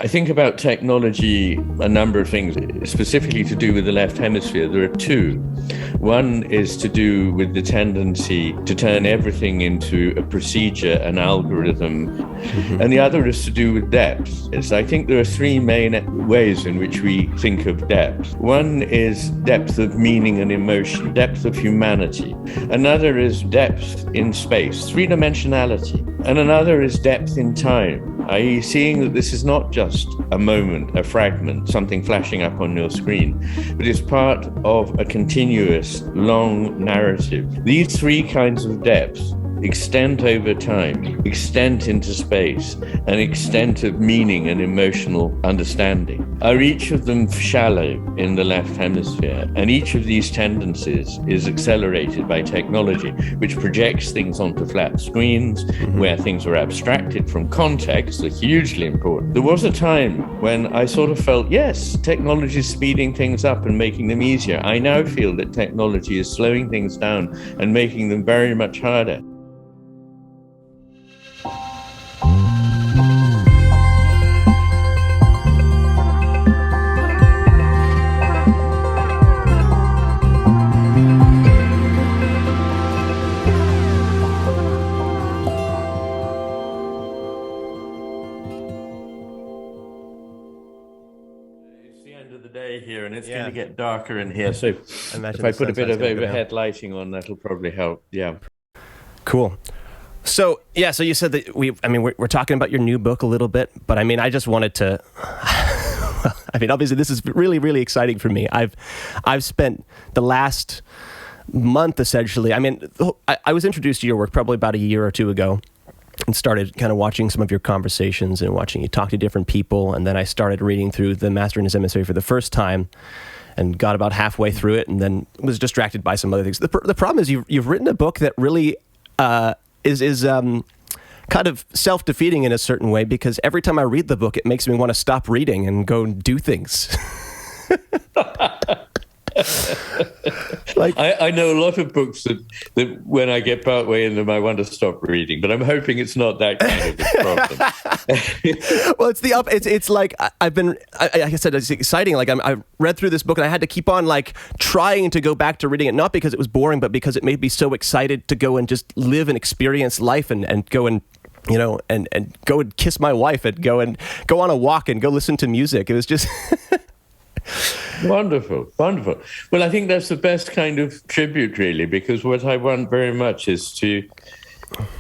I think about technology, a number of things, specifically to do with the left hemisphere. There are two. One is to do with the tendency to turn everything into a procedure, an algorithm, and the other is to do with depth. I think there are three main ways in which we think of depth. One is depth of meaning and emotion, depth of humanity. Another is depth in space, three-dimensionality. And another is depth in time, i.e. seeing that this is not just a moment, a fragment, something flashing up on your screen, but it's part of a continuous, long narrative. These three kinds of depth, extent over time, extent into space, and extent of meaning and emotional understanding, are each of them shallow in the left hemisphere. And each of these tendencies is accelerated by technology, which projects things onto flat screens, where things are abstracted from context, are hugely important. There was a time when I sort of felt, yes, technology is speeding things up and making them easier. I now feel that technology is slowing things down and making them very much harder. Here, and it's going to get darker in here, so if I put a bit of overhead lighting on, that'll probably help. Cool. So you said that we're talking about your new book a little bit, but I just wanted to obviously this is really, really exciting for me. I've spent the last month essentially, I was introduced to your work probably about a year or two ago, and started kind of watching some of your conversations and watching you talk to different people. And then I started reading through The Master and His Emissary for the first time and got about halfway through it and then was distracted by some other things. The problem is you've written a book that really is kind of self-defeating in a certain way, because every time I read the book, it makes me want to stop reading and go and do things. I know a lot of books that when I get partway in them, I want to stop reading, but I'm hoping it's not that kind of a problem. Well, it's like I've been, like I said, it's exciting. Like I read through this book and I had to keep on like trying to go back to reading it, not because it was boring, but because it made me so excited to go and just live and experience life and go and and go and kiss my wife and go on a walk and go listen to music. It was just Wonderful. Well, I think that's the best kind of tribute, really, because what I want very much is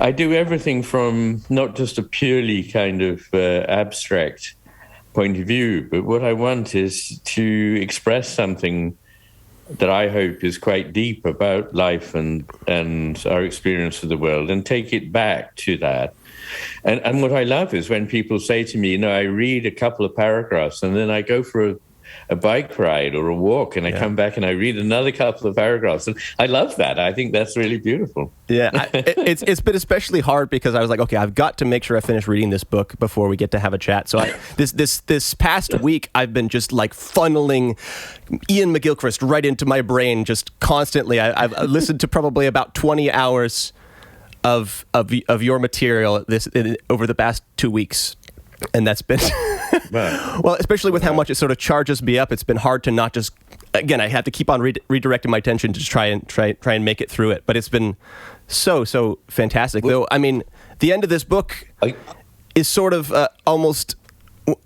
I do everything from not just a purely kind of abstract point of view, but what I want is to express something that I hope is quite deep about life and our experience of the world, and take it back to that. And what I love is when people say to me, I read a couple of paragraphs and then I go for a bike ride or a walk, and I come back and I read another couple of paragraphs, and I love that. I think that's really beautiful. It's been especially hard because I was like, okay, I've got to make sure I finish reading this book before we get to have a chat. So this past week I've been just like funneling Iain McGilchrist right into my brain just constantly. I've listened to probably about 20 hours of your material over the past 2 weeks, and that's been well, especially with how much it sort of charges me up, it's been hard to not just, again, I have to keep on redirecting my attention to try and make it through it. But it's been so fantastic. Though, the end of this book is sort of almost,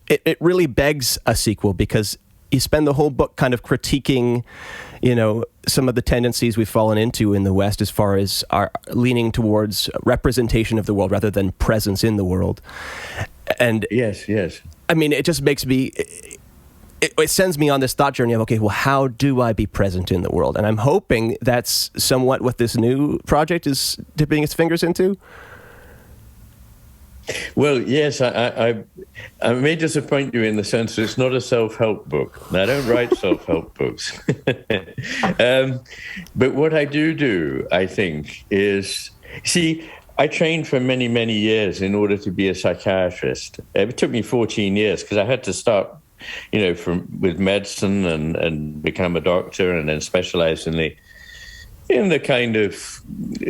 it really begs a sequel, because you spend the whole book kind of critiquing, some of the tendencies we've fallen into in the West as far as our leaning towards representation of the world rather than presence in the world. And yes. It just makes me, it sends me on this thought journey of, okay, well, how do I be present in the world? And I'm hoping that's somewhat what this new project is dipping its fingers into. Well, yes, I may disappoint you in the sense that it's not a self-help book. I don't write self-help books. But what I do, I think, is, I trained for many, many years in order to be a psychiatrist. It took me 14 years because I had to start, with medicine and become a doctor, and then specialize in the kind of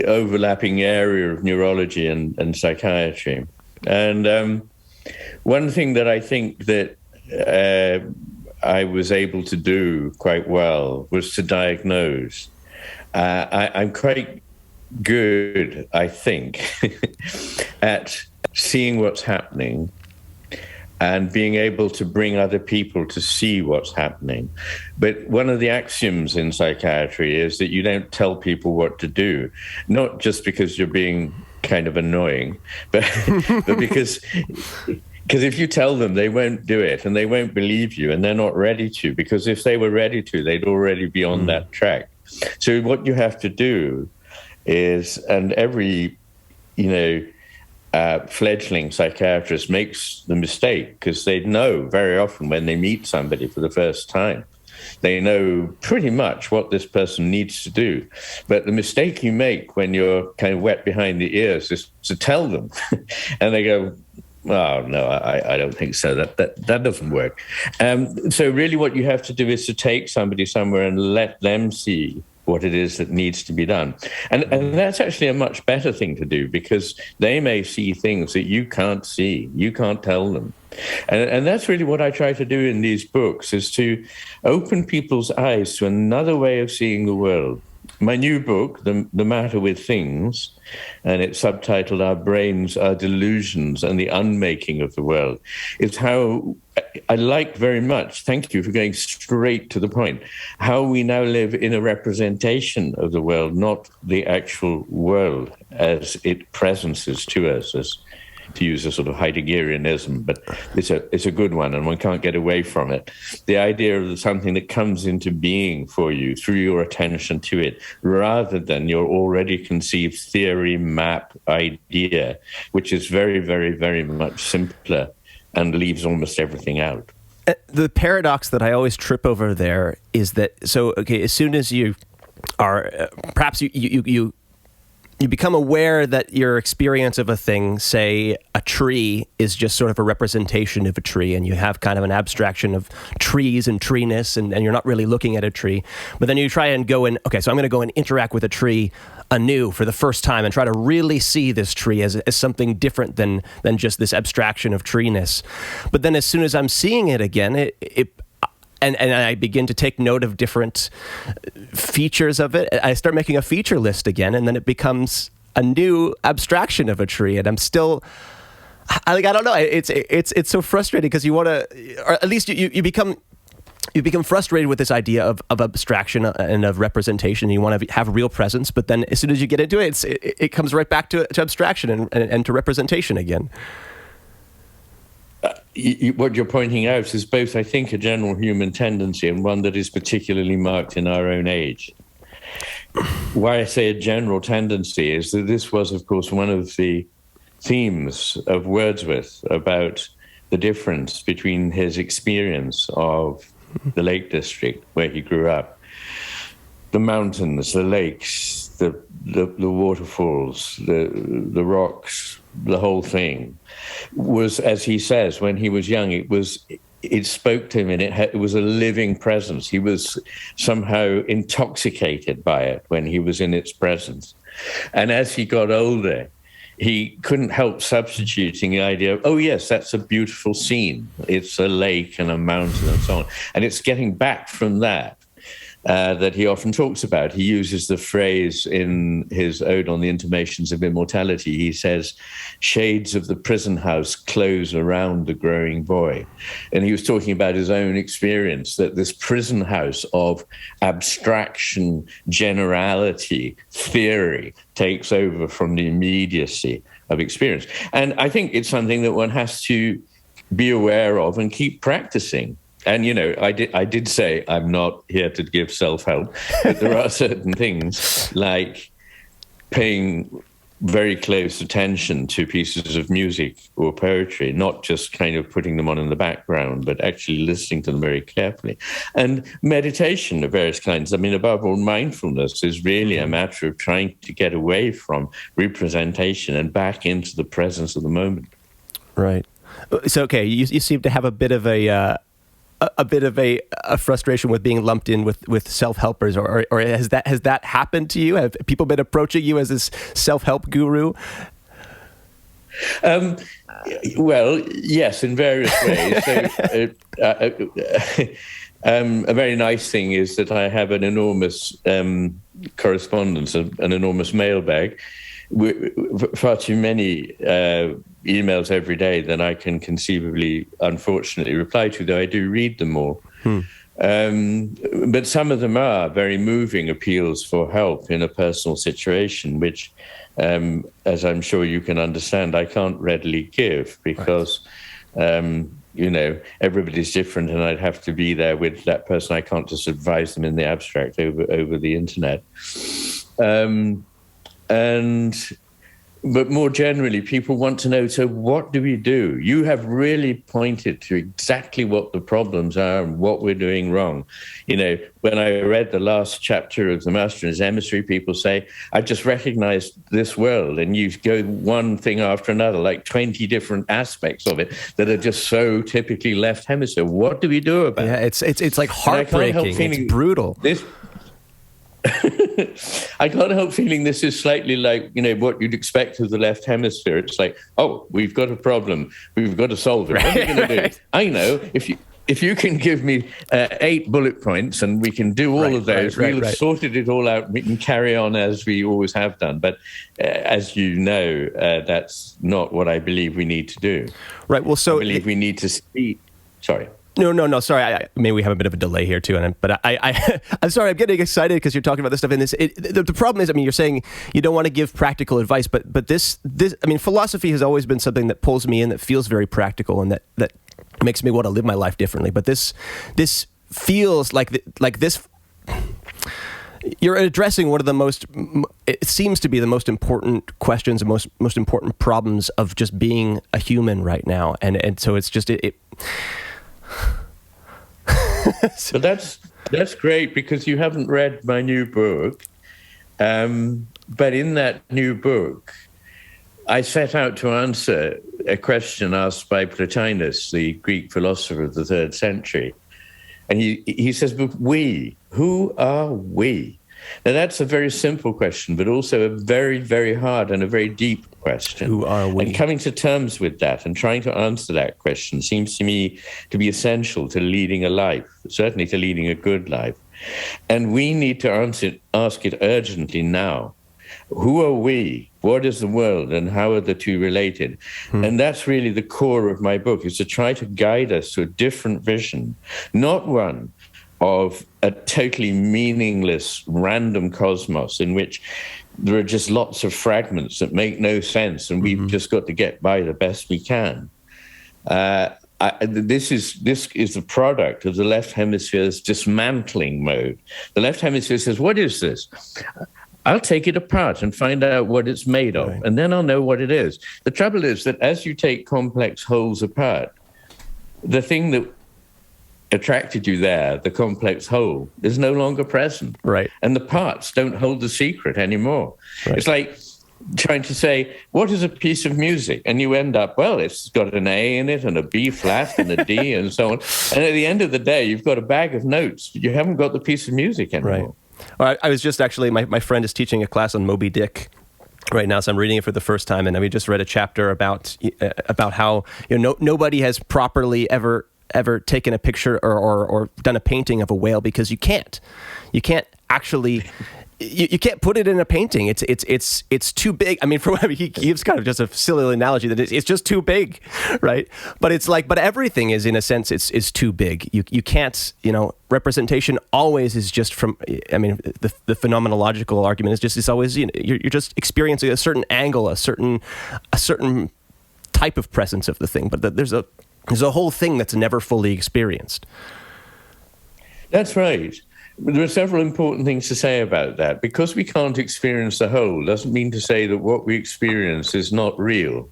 overlapping area of neurology and psychiatry. And one thing that I think that I was able to do quite well was to diagnose. I'm quite good, I think, at seeing what's happening and being able to bring other people to see what's happening. But one of the axioms in psychiatry is that you don't tell people what to do, not just because you're being kind of annoying, but because if you tell them, they won't do it and they won't believe you, and they're not ready to, because if they were ready to, they'd already be on that track. So what you have to do is, and every, fledgling psychiatrist makes the mistake, because they know very often when they meet somebody for the first time, they know pretty much what this person needs to do. But the mistake you make when you're kind of wet behind the ears is to tell them. And they go, oh, no, I don't think so. That doesn't work. So really what you have to do is to take somebody somewhere and let them see what it is that needs to be done. And that's actually a much better thing to do, because they may see things that you can't see. You can't tell them. And that's really what I try to do in these books, is to open people's eyes to another way of seeing the world. My new book, The Matter with Things, and it's subtitled Our Brains, Our Delusions, and the Unmaking of the World, is how I like very much, thank you for going straight to the point, how we now live in a representation of the world, not the actual world as it presences to us, as to use a sort of Heideggerianism, but it's a good one, and one can't get away from it. The idea of something that comes into being for you through your attention to it, rather than your already conceived theory, map, idea, which is very, very, very much simpler and leaves almost everything out. The paradox that I always trip over there is that, as soon as you are, perhaps you become aware that your experience of a thing, say a tree, is just sort of a representation of a tree, and you have kind of an abstraction of trees and treeness, and you're not really looking at a tree. But then you try and go in, okay, so I'm going to go and interact with a tree anew for the first time and try to really see this tree as something different than just this abstraction of treeness. But then as soon as I'm seeing it again, and I begin to take note of different features of it, I start making a feature list again, and then it becomes a new abstraction of a tree, and I'm still, I don't know, it's so frustrating, because you want to, or at least you become frustrated with this idea of abstraction and of representation. You want to have real presence, but then as soon as you get into it, it comes right back to abstraction and to representation again. What you're pointing out is both, I think, a general human tendency and one that is particularly marked in our own age. Why I say a general tendency is that this was, of course, one of the themes of Wordsworth, about the difference between his experience of the Lake District, where he grew up, the mountains, the lakes, the waterfalls, the rocks, the whole thing was, as he says, when he was young, it spoke to him, and it was a living presence. He was somehow intoxicated by it when he was in its presence. And as he got older, he couldn't help substituting the idea of, oh yes, that's a beautiful scene. It's a lake and a mountain and so on. And it's getting back from that he often talks about. He uses the phrase in his Ode on the Intimations of Immortality. He says, shades of the prison house close around the growing boy. And he was talking about his own experience, that this prison house of abstraction, generality, theory takes over from the immediacy of experience. And I think it's something that one has to be aware of and keep practicing. And, I did say I'm not here to give self-help, but there are certain things like paying very close attention to pieces of music or poetry, not just kind of putting them on in the background, but actually listening to them very carefully. And meditation of various kinds. I mean, above all, mindfulness is really a matter of trying to get away from representation and back into the presence of the moment. Right. So, okay, you seem to have a bit of a frustration with being lumped in with self-helpers, or has that happened to you? Have people been approaching you as this self-help guru? Well, yes, in various ways. So, a very nice thing is that I have an enormous correspondence, an enormous mailbag, far too many emails every day than I can conceivably, unfortunately, reply to, though I do read them all. But some of them are very moving appeals for help in a personal situation, which, as I'm sure you can understand, I can't readily give because, everybody's different and I'd have to be there with that person. I can't just advise them in the abstract over the internet. But more generally, people want to know, so what do we do? You have really pointed to exactly what the problems are and what we're doing wrong. When I read the last chapter of The Master and His Emissary, people say, I've just recognized this world. And you go one thing after another, like 20 different aspects of it that are just so typically left hemisphere. What do we do about it? Yeah, it's like heartbreaking. It's brutal. I can't help feeling this is slightly like, what you'd expect of the left hemisphere. It's like, oh, we've got a problem. We've got to solve it. What are we going to do? I know, if you can give me 8 bullet points and we can do all of those, we'll have sorted it all out. We can carry on as we always have done. But as you know, that's not what I believe we need to do. Right. Well, so I believe we need to speak. Sorry. No. Sorry, maybe we have a bit of a delay here too. But I'm sorry. I'm getting excited because you're talking about this stuff. And the problem is, you're saying you don't want to give practical advice, but this, philosophy has always been something that pulls me in, that feels very practical, and that makes me want to live my life differently. But this feels like this. You're addressing one of the most, it seems to be the most important questions and most important problems of just being a human right now, and so it's just it So that's great, because you haven't read my new book. But in that new book, I set out to answer a question asked by Plotinus, the Greek philosopher of the 3rd century. And he says, but we, who are we? Now, that's a very simple question, but also a very, very hard and a very deep question. Who are we? And coming to terms with that and trying to answer that question seems to me to be essential to leading a life, certainly to leading a good life. And we need to ask it urgently now. Who are we? What is the world? And how are the two related? And that's really the core of my book, is to try to guide us to a different vision, not one of a totally meaningless, random cosmos in which there are just lots of fragments that make no sense, and we've just got to get by the best we can. This is the product of the left hemisphere's dismantling mode. The left hemisphere says, what is this? I'll take it apart and find out what it's made of, and then I'll know what it is. The trouble is that as you take complex wholes apart, the thing that attracted you there, the complex whole, is no longer present. Right. And the parts don't hold the secret anymore. Right. It's like trying to say, what is a piece of music? And you end up, well, it's got an A in it and a B flat and a D and so on. And at the end of the day, you've got a bag of notes, but you haven't got the piece of music anymore. Right. Well, I was just actually, my friend is teaching a class on Moby Dick right now, so I'm reading it for the first time, and we just read a chapter about how nobody has properly ever taken a picture or done a painting of a whale, because you can't actually. You can't put it in a painting. It's too big. He gives kind of just a silly analogy that it's just too big, right? But it's like, but everything is, in a sense, is too big. You can't, representation always is just from. The phenomenological argument is just, it's always, you're just experiencing a certain angle, a certain type of presence of the thing. But there's a whole thing that's never fully experienced. That's right. There are several important things to say about that. Because we can't experience the whole doesn't mean to say that what we experience is not real.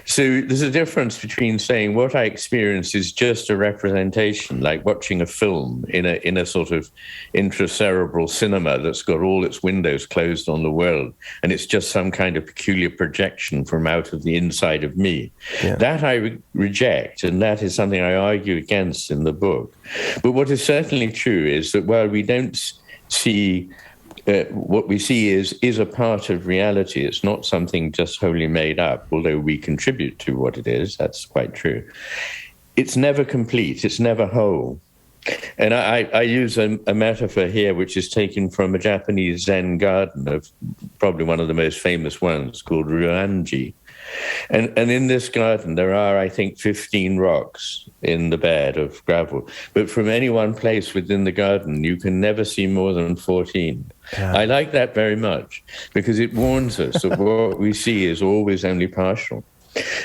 So there's a difference between saying what I experience is just a representation, like watching a film in a sort of intracerebral cinema that's got all its windows closed on the world, and it's just some kind of peculiar projection from out of the inside of me. Yeah. That I reject, and that is something I argue against in the book. But what is certainly true is that while we don't see what we see is a part of reality. It's not something just wholly made up, although we contribute to what it is. That's quite true. It's never complete. It's never whole. And I use a metaphor here, which is taken from a Japanese Zen garden, of probably one of the most famous ones, called Ruanji. And in this garden, there are, I think, 15 rocks in the bed of gravel. But from any one place within the garden, you can never see more than 14. Yeah. I like that very much, because it warns us that what we see is always only partial.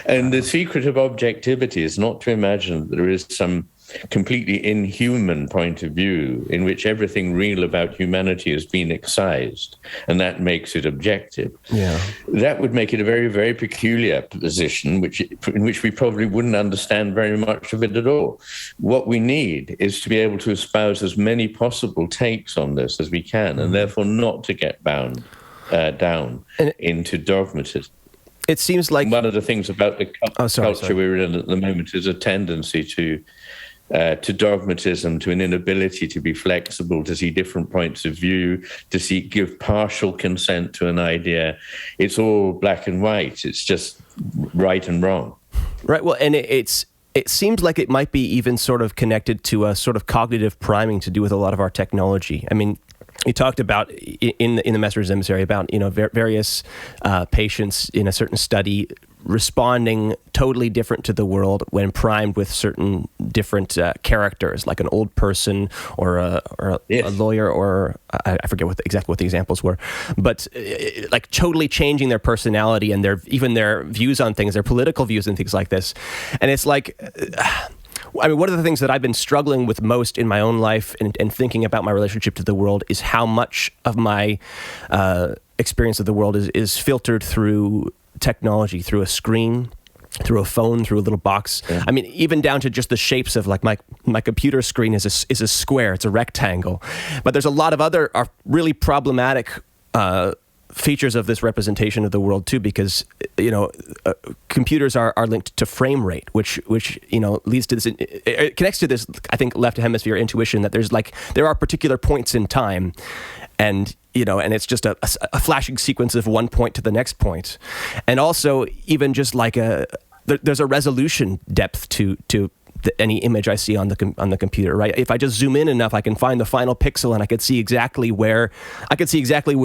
And the secret of objectivity is not to imagine that there is some completely inhuman point of view in which everything real about humanity has been excised, and that makes it objective. Yeah. That would make it a very, very peculiar position, in which we probably wouldn't understand very much of it at all. What we need is to be able to espouse as many possible takes on this as we can, and therefore not to get bound down into dogmatism. It seems like one of the things about the culture we're in at the moment is a tendency to dogmatism, to an inability to be flexible, to see different points of view, to give partial consent to an idea. It's all black and white. It's just right and wrong. Right. Well, and it seems like it might be even sort of connected to a sort of cognitive priming to do with a lot of our technology. I mean, you talked about in the Master's Emissary about various patients in a certain study responding totally different to the world when primed with certain different characters, like an old person or a lawyer, or I forget exactly what the examples were, but like totally changing their personality and even their views on things, their political views and things like this. And it's like, I mean, one of the things that I've been struggling with most in my own life and thinking about my relationship to the world is how much of my experience of the world is filtered through technology, through a screen, through a phone, through a little box. Yeah. I mean, even down to just the shapes of like my computer screen is a square, it's a rectangle. But there's a lot of other really problematic features of this representation of the world too, because computers are linked to frame rate, which leads to this. It connects to this, I think, left hemisphere intuition that there are particular points in time, and it's just a flashing sequence of one point to the next point, and also even just like there's a resolution depth to any image I see on the computer, right? If I just zoom in enough, I can find the final pixel, and I could see exactly where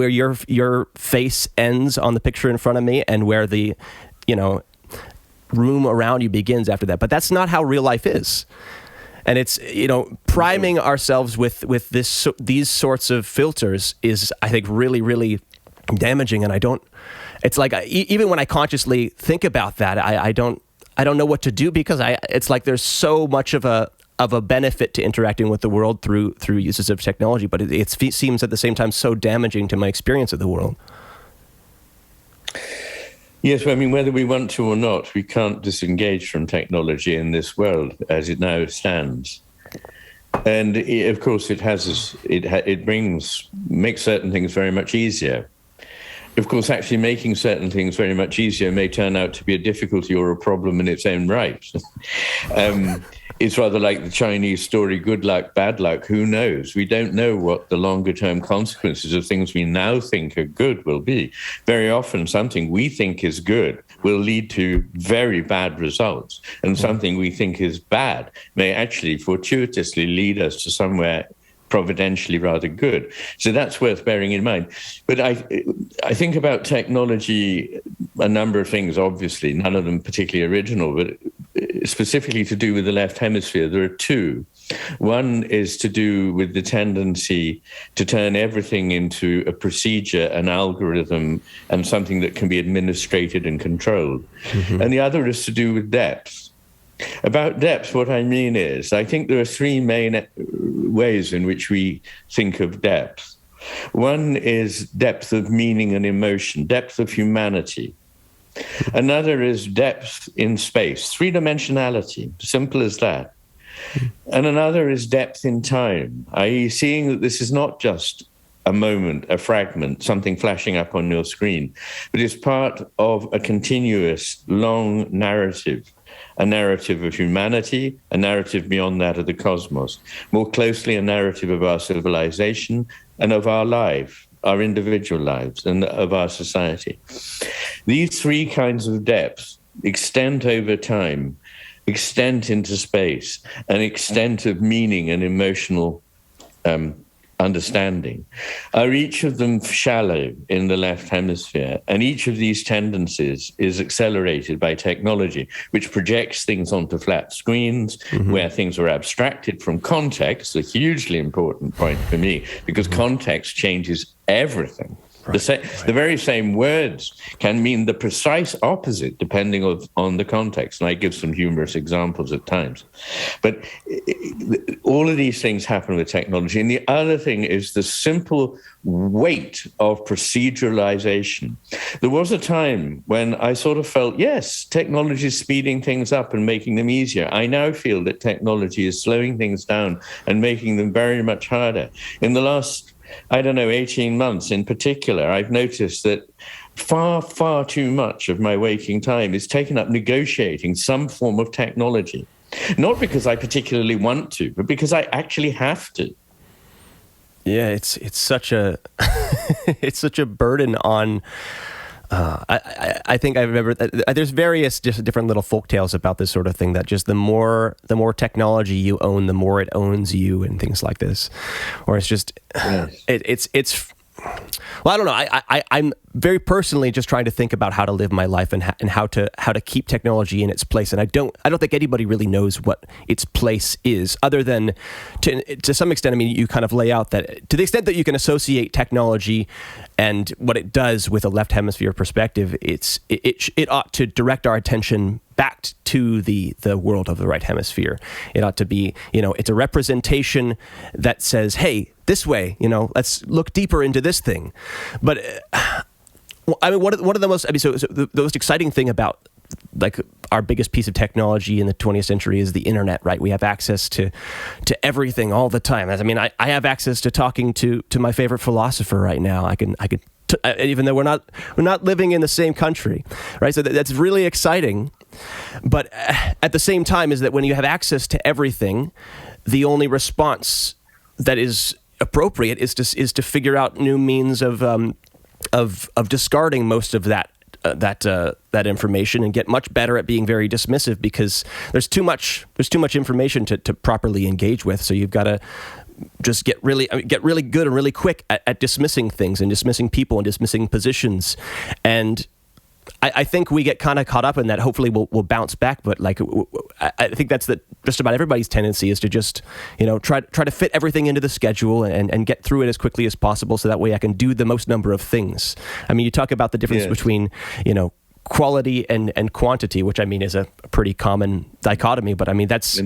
your face ends on the picture in front of me, and where the room around you begins after that. But that's not how real life is, and it's priming ourselves with these sorts of filters is, I think, really, really damaging. And I don't. It's like even when I consciously think about that, I don't know what to do, because it's like there's so much of a benefit to interacting with the world through uses of technology, but it seems at the same time so damaging to my experience of the world. Yes, I mean, whether we want to or not, we can't disengage from technology in this world as it now stands. And of course, it makes certain things very much easier. Of course, actually making certain things very much easier may turn out to be a difficulty or a problem in its own right. It's rather like the Chinese story, good luck, bad luck. Who knows? We don't know what the longer-term consequences of things we now think are good will be. Very often, something we think is good will lead to very bad results, and something we think is bad may actually fortuitously lead us to somewhere providentially rather good. So that's worth bearing in mind. But I think about technology, a number of things, obviously, none of them particularly original, but specifically to do with the left hemisphere. There are two. One is to do with the tendency to turn everything into a procedure, an algorithm, and something that can be administrated and controlled. Mm-hmm. And the other is to do with depth. About depth, what I mean is, I think there are three main ways in which we think of depth. One is depth of meaning and emotion, depth of humanity. Another is depth in space, three-dimensionality, simple as that. And another is depth in time, i.e. seeing that this is not just a moment, a fragment, something flashing up on your screen, but it's part of a continuous, long narrative. A narrative of humanity, a narrative beyond that of the cosmos, more closely a narrative of our civilization and of our life. our individual lives and of our society. These three kinds of depth, extent over time, extent into space, and extent of meaning and emotional understanding, are each of them shallow in the left hemisphere. And each of these tendencies is accelerated by technology, which projects things onto flat screens, where things are abstracted from context, a hugely important point for me, because context changes everything. The very same words can mean the precise opposite depending on the context. And I give some humorous examples at times. But all of these things happen with technology. And the other thing is the simple weight of proceduralization. There was a time when I sort of felt, yes, technology is speeding things up and making them easier. I now feel that technology is slowing things down and making them very much harder. In the last 18 months in particular, I've noticed that far, far too much of my waking time is taken up negotiating some form of technology. Not because I particularly want to, but because I actually have to. Yeah, it's such a it's such a burden on. I think I remember that there's various just different little folk tales about this sort of thing, that just the more technology you own, the more it owns you, and things like this. Or it's just it's well, I don't know. I'm very personally just trying to think about how to live my life and how to keep technology in its place. And I don't think anybody really knows what its place is, other than to some extent. I mean, you kind of lay out that to the extent that you can associate technology and what it does with a left hemisphere perspective, it ought to direct our attention back to the world of the right hemisphere. It ought to be, it's a representation that says, hey, this way, let's look deeper into this thing. But I mean, one of the most, so the most exciting thing about like our biggest piece of technology in the 20th century is the internet, right? We have access to everything all the time. I mean, I have access to talking to my favorite philosopher right now. I can even though we're not living in the same country, right? So that's really exciting. But at the same time, is that when you have access to everything, the only response that is appropriate is to figure out new means of discarding most of that information, and get much better at being very dismissive, because there's too much information to properly engage with. So you've got to just get really good and really quick at dismissing things and dismissing people and dismissing positions. And I think we get kind of caught up in that. Hopefully we'll bounce back, but like I think that's just about everybody's tendency, is to just try to fit everything into the schedule and get through it as quickly as possible, so that way I can do the most number of things. I mean, you talk about the difference between quality and quantity, which I mean is a pretty common dichotomy. But I mean, that's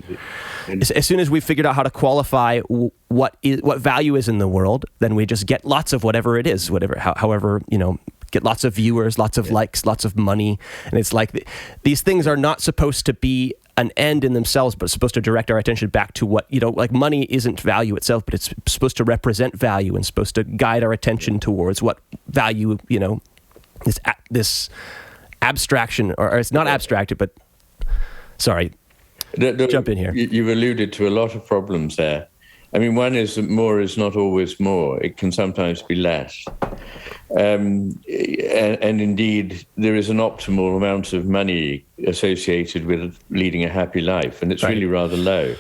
as soon as we figured out how to qualify what value is in the world, then we just get lots of whatever it is, however get lots of viewers, lots of likes, lots of money. And it's like these things are not supposed to be an end in themselves, but supposed to direct our attention back to what, like money isn't value itself, but it's supposed to represent value and supposed to guide our attention towards what value, this abstraction, or it's not abstracted, but sorry, jump in here. You've alluded to a lot of problems there. I mean, one is that more is not always more. It can sometimes be less. And indeed, there is an optimal amount of money associated with leading a happy life, and it's really rather low.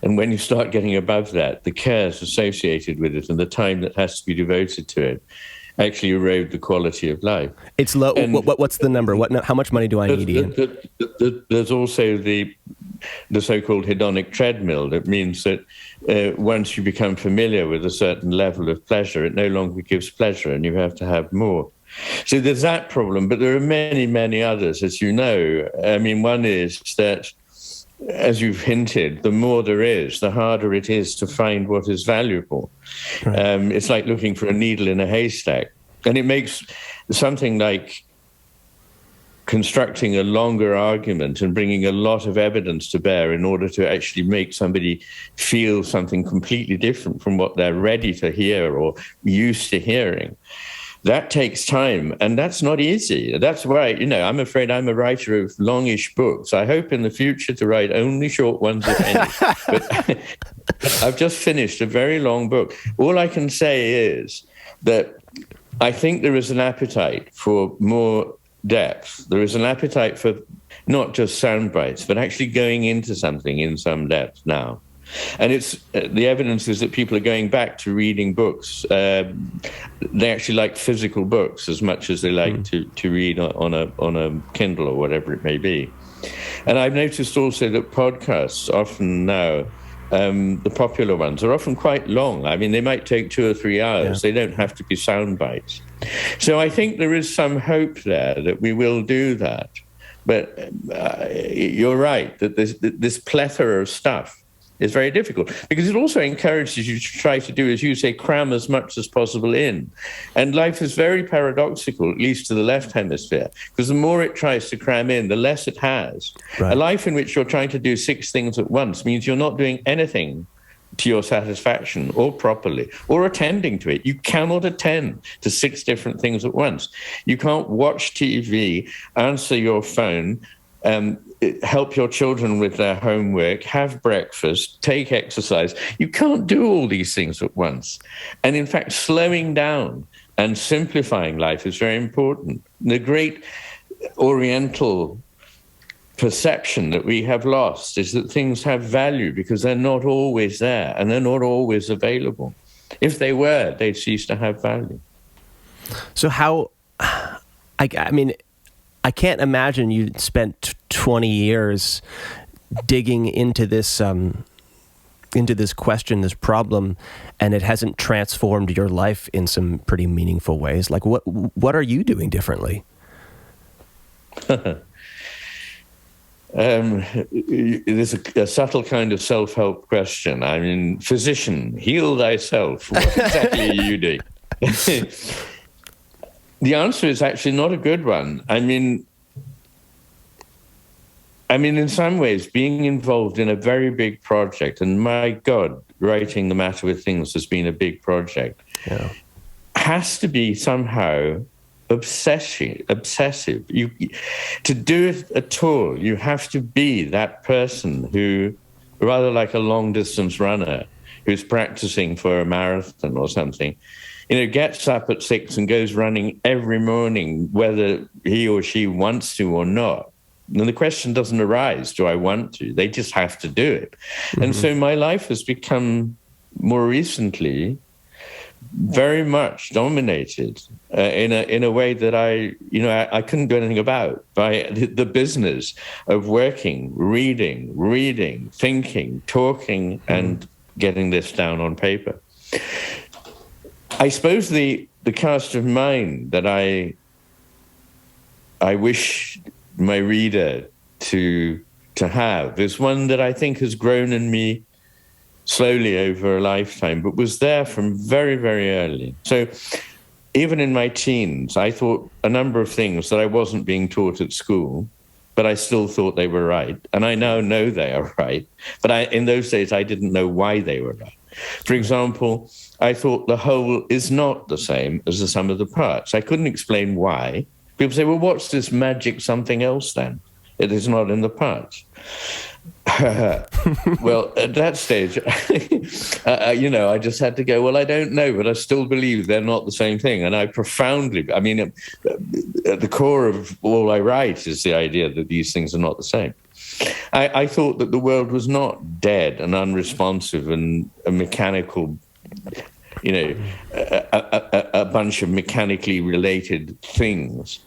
And when you start getting above that, the cares associated with it and the time that has to be devoted to it actually erode the quality of life. It's low. What's the number? How much money do I need, Iain? There's also the so-called hedonic treadmill. That means that once you become familiar with a certain level of pleasure, it no longer gives pleasure, and you have to have more. So there's that problem, but there are many, many others, as you know. I mean, one is that, as you've hinted, the more there is, the harder it is to find what is valuable. Right. It's like looking for a needle in a haystack. And it makes something like constructing a longer argument and bringing a lot of evidence to bear in order to actually make somebody feel something completely different from what they're ready to hear or used to hearing. That takes time, and that's not easy. That's why, I'm afraid I'm a writer of longish books. I hope in the future to write only short ones, if any. But I've just finished a very long book. All I can say is that I think there is an appetite for more depth. There is an appetite for not just sound bites, but actually going into something in some depth now. And it's the evidence is that people are going back to reading books. They actually like physical books as much as they like to read on a Kindle or whatever it may be. And I've noticed also that podcasts often now, the popular ones, are often quite long. I mean, they might take 2 or 3 hours. They don't have to be sound bites. So I think there is some hope there that we will do that. But you're right, that this plethora of stuff is very difficult, because it also encourages you to try to do, as you say, cram as much as possible in. And life is very paradoxical, at least to the left hemisphere, because the more it tries to cram in, the less it has. Right. A life in which you're trying to do 6 things at once means you're not doing anything to your satisfaction or properly or attending to it. You cannot attend to 6 different things at once. You can't watch TV, answer your phone, help your children with their homework, have breakfast, take exercise. You can't do all these things at once. And in fact, slowing down and simplifying life is very important. The great Oriental perception that we have lost is that things have value because they're not always there and they're not always available. If they were, they'd cease to have value. So how, I mean, I can't imagine you spent 20 years digging into this question, this problem, and it hasn't transformed your life in some pretty meaningful ways. Like, what are you doing differently? There's a subtle kind of self-help question. I mean, physician, heal thyself. What exactly are you doing? The answer is actually not a good one. I mean, in some ways, being involved in a very big project, and my God, writing The Matter with Things has been a big project, has to be somehow obsessive. To do it at all, you have to be that person who, rather like a long-distance runner who's practicing for a marathon or something, gets up at 6 and goes running every morning, whether he or she wants to or not. And the question doesn't arise, do I want to? They just have to do it. Mm-hmm. And so my life has become, more recently, very much dominated in a way that I couldn't do anything about, by the business of working, reading, thinking, talking, and getting this down on paper. I suppose the cast of mind that I wish my reader to have is one that I think has grown in me slowly over a lifetime, but was there from very, very early. So even in my teens, I thought a number of things that I wasn't being taught at school, but I still thought they were right. And I now know they are right. But in those days, I didn't know why they were right. For example, I thought the whole is not the same as the sum of the parts. I couldn't explain why. People say, well, what's this magic something else then? It is not in the parts. Well, at that stage, I just had to go, well, I don't know, but I still believe they're not the same thing. And I profoundly, at the core of all I write is the idea that these things are not the same. I thought that the world was not dead and unresponsive and a mechanical, a bunch of mechanically related things,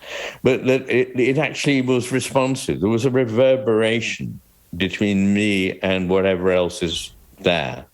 but that it actually was responsive. There was a reverberation between me and whatever else is there.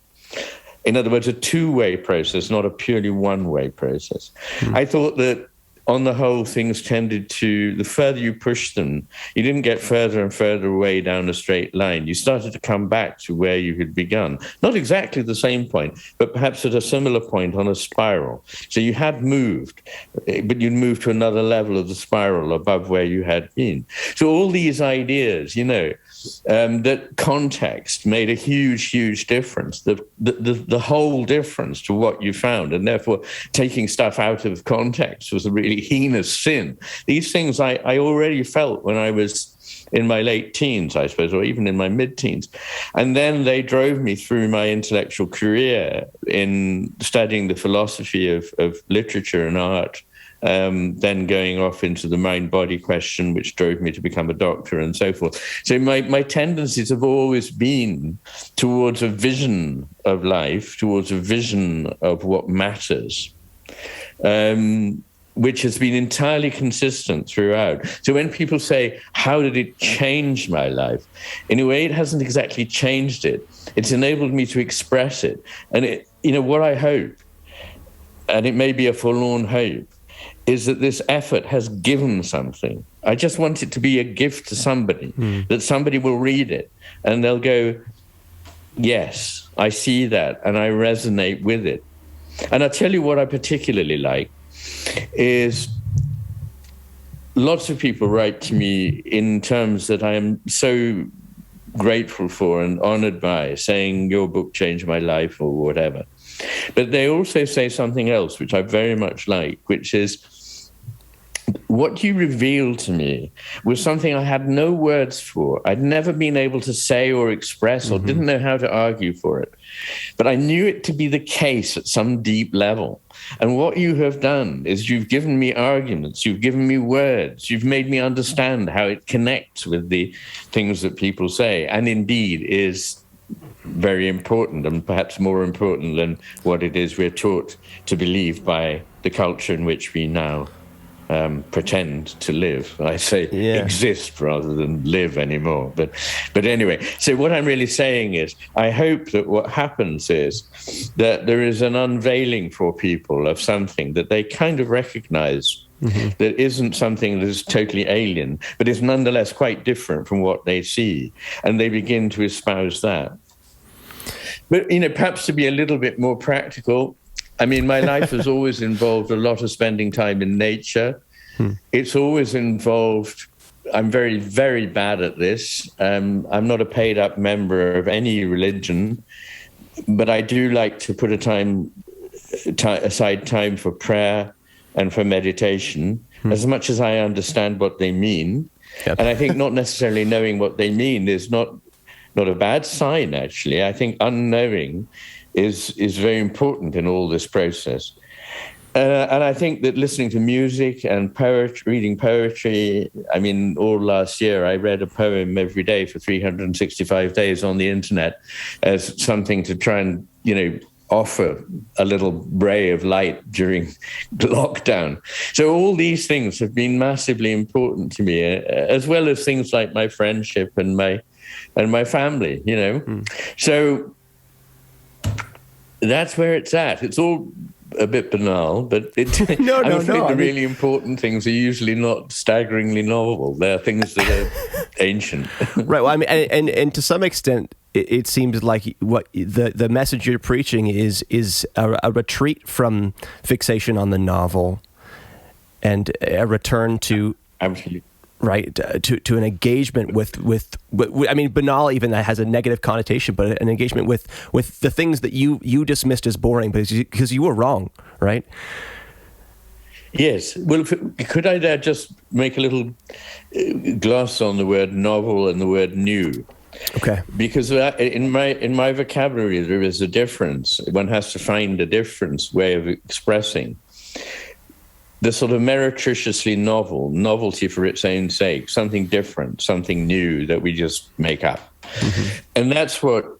In other words, a two-way process, not a purely one-way process. I thought that on the whole, things tended to, the further you pushed them, you didn't get further and further away down a straight line. You started to come back to where you had begun. Not exactly the same point, but perhaps at a similar point on a spiral. So you had moved, but you'd moved to another level of the spiral above where you had been. So all these ideas, that context made a huge difference, the whole difference to what you found. And therefore, taking stuff out of context was a really heinous sin. These things I already felt when I was in my late teens, I suppose, or even in my mid-teens. And then they drove me through my intellectual career in studying the philosophy of literature and art, then going off into the mind-body question, which drove me to become a doctor and so forth. So my tendencies have always been towards a vision of life, towards a vision of what matters, which has been entirely consistent throughout. So when people say, how did it change my life? In a way, it hasn't exactly changed it. It's enabled me to express it. And it, what I hope, and it may be a forlorn hope, is that this effort has given something. I just want it to be a gift to somebody, that somebody will read it and they'll go, yes, I see that and I resonate with it. And I'll tell you what I particularly like is lots of people write to me in terms that I am so grateful for and honored by, saying your book changed my life or whatever. But they also say something else, which I very much like, which is, what you revealed to me was something I had no words for. I'd never been able to say or express or didn't know how to argue for it. But I knew it to be the case at some deep level. And what you have done is you've given me arguments, you've given me words, you've made me understand how it connects with the things that people say, and indeed is very important, and perhaps more important than what it is we're taught to believe by the culture in which we now pretend to live. I say exist rather than live anymore. But anyway, so what I'm really saying is I hope that what happens is that there is an unveiling for people of something that they kind of recognize that isn't something that is totally alien, but is nonetheless quite different from what they see. And they begin to espouse that. But, perhaps to be a little bit more practical, I mean, my life has always involved a lot of spending time in nature. It's always involved, I'm very, very bad at this. I'm not a paid up member of any religion, but I do like to put aside time for prayer and for meditation, as much as I understand what they mean. Yep. And I think not necessarily knowing what they mean is not a bad sign, actually. I think unknowing is very important in all this process. And I think that listening to music and poetry, reading poetry, I mean, all last year I read a poem every day for 365 days on the internet as something to try and, offer a little ray of light during the lockdown. So all these things have been massively important to me, as well as things like my friendship and my family, So that's where it's at. It's all a bit banal, but I'm afraid the really important things are usually not staggeringly novel. They're things that are ancient. Right. Well, I mean, and to some extent, it seems like what the message you're preaching is a retreat from fixation on the novel and a return to absolutely. Right, to an engagement with I mean, banal even that has a negative connotation, but an engagement with the things that you dismissed as boring because you were wrong, right? Yes. Well, could I there just make a little gloss on the word novel and the word new? Okay. Because in my vocabulary there is a difference. One has to find a different way of expressing. The sort of meretriciously novelty for its own sake, something different, something new that we just make up. And that's what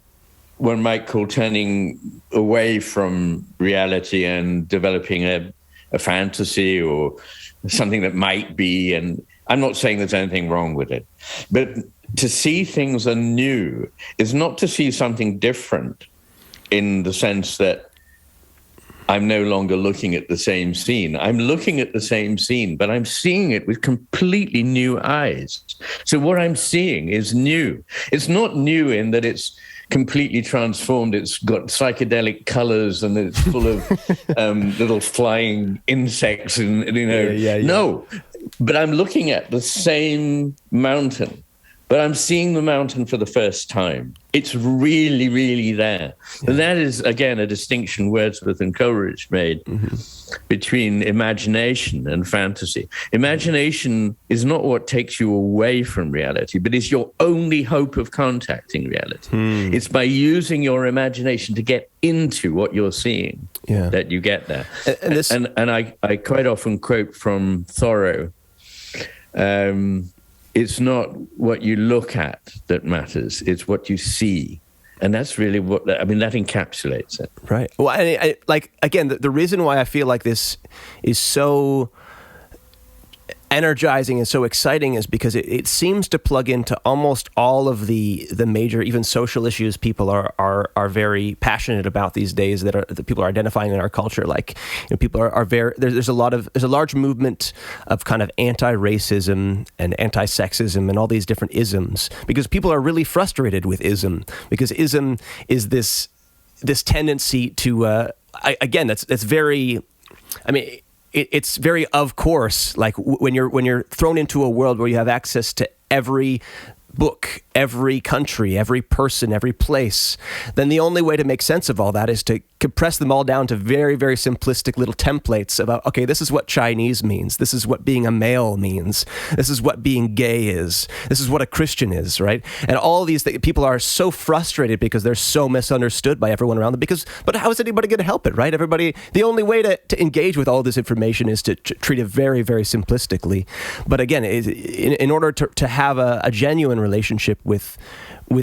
one might call turning away from reality and developing a fantasy or something that might be. And I'm not saying there's anything wrong with it, but to see things anew is not to see something different in the sense that I'm no longer looking at the same scene. I'm looking at the same scene, but I'm seeing it with completely new eyes. So what I'm seeing is new. It's not new in that it's completely transformed. It's got psychedelic colors and it's full of little flying insects and, No, but I'm looking at the same mountain, but I'm seeing the mountain for the first time. It's really, really there. And that is, again, a distinction Wordsworth and Coleridge made between imagination and fantasy. Imagination is not what takes you away from reality, but is your only hope of contacting reality. It's by using your imagination to get into what you're seeing that you get there. And I quite often quote from Thoreau, it's not what you look at that matters, it's what you see. And that's really what, that encapsulates it. Right. Well, I like, again, the reason why I feel like this is so energizing and so exciting is because it seems to plug into almost all of the major, even social issues people are very passionate about these days that people are identifying in our culture. Like, people are very, there's a large movement of kind of anti-racism and anti-sexism and all these different isms, because people are really frustrated with ism, because ism is this tendency to again, that's very, it's very, of course, like when you're thrown into a world where you have access to every book, every country, every person, every place, then the only way to make sense of all that is to compress them all down to very, very simplistic little templates about, okay, this is what Chinese means. This is what being a male means. This is what being gay is. This is what a Christian is, right? And all these things, people are so frustrated because they're so misunderstood by everyone around them, but how is anybody going to help it, right? The only way to engage with all this information is to treat it very, very simplistically. But again, in order to have a genuine relationship with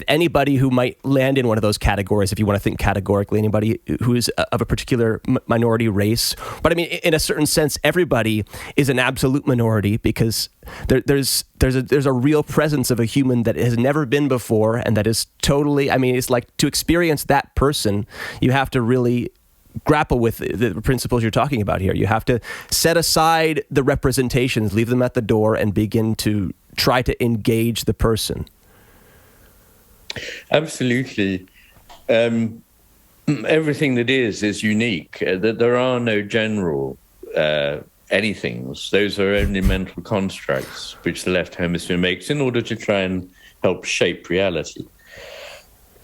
anybody who might land in one of those categories, if you want to think categorically, anybody who is of a particular minority race. But in a certain sense, everybody is an absolute minority, because there's a real presence of a human that has never been before, and that is totally, it's like, to experience that person, you have to really grapple with the principles you're talking about here. You have to set aside the representations, leave them at the door, and begin to try to engage the person. Absolutely. Everything that is unique. There are no general anythings. Those are only mental constructs which the left hemisphere makes in order to try and help shape reality.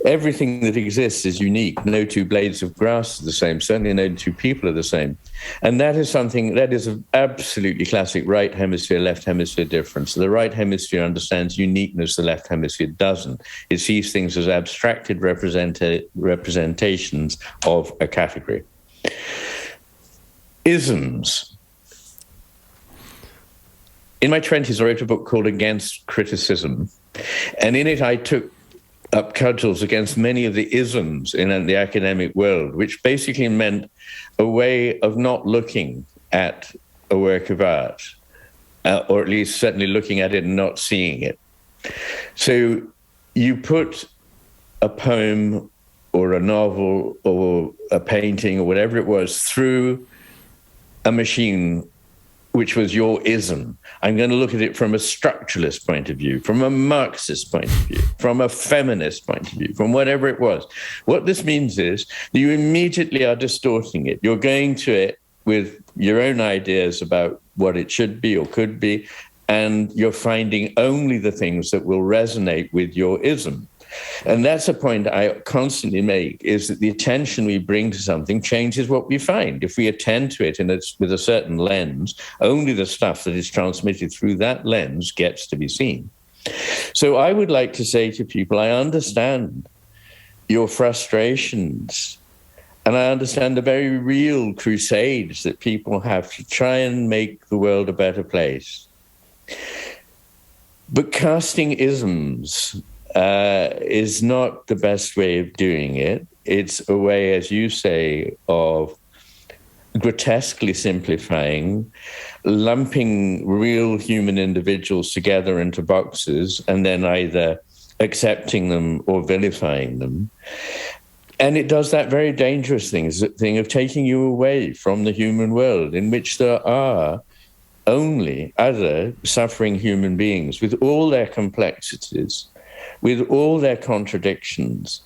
Everything that exists is unique. No two blades of grass are the same. Certainly no two people are the same. And that is something that is an absolutely classic right hemisphere, left hemisphere difference. The right hemisphere understands uniqueness, the left hemisphere doesn't. It sees things as abstracted representations of a category. Isms. In my 20s, I wrote a book called Against Criticism. And in it, I took up cudgels against many of the isms in the academic world, which basically meant a way of not looking at a work of art, or at least certainly looking at it and not seeing it. So you put a poem or a novel or a painting or whatever it was through a machine which was your ism. I'm going to look at it from a structuralist point of view, from a Marxist point of view, from a feminist point of view, from whatever it was. What this means is you immediately are distorting it. You're going to it with your own ideas about what it should be or could be, and you're finding only the things that will resonate with your ism. And that's a point I constantly make, is that the attention we bring to something changes what we find. If we attend to it with a certain lens, only the stuff that is transmitted through that lens gets to be seen. So I would like to say to people, I understand your frustrations, and I understand the very real crusades that people have to try and make the world a better place. But casting isms is not the best way of doing it. It's a way, as you say, of grotesquely simplifying, lumping real human individuals together into boxes, and then either accepting them or vilifying them. And it does that very dangerous thing of taking you away from the human world, in which there are only other suffering human beings with all their complexities, with all their contradictions,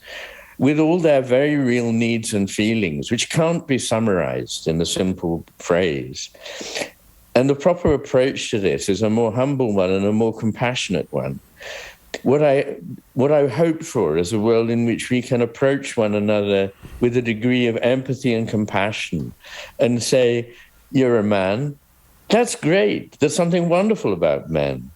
with all their very real needs and feelings, which can't be summarized in a simple phrase. And the proper approach to this is a more humble one and a more compassionate one. what I hope for is a world in which we can approach one another with a degree of empathy and compassion and say, you're a man, that's great. There's something wonderful about men.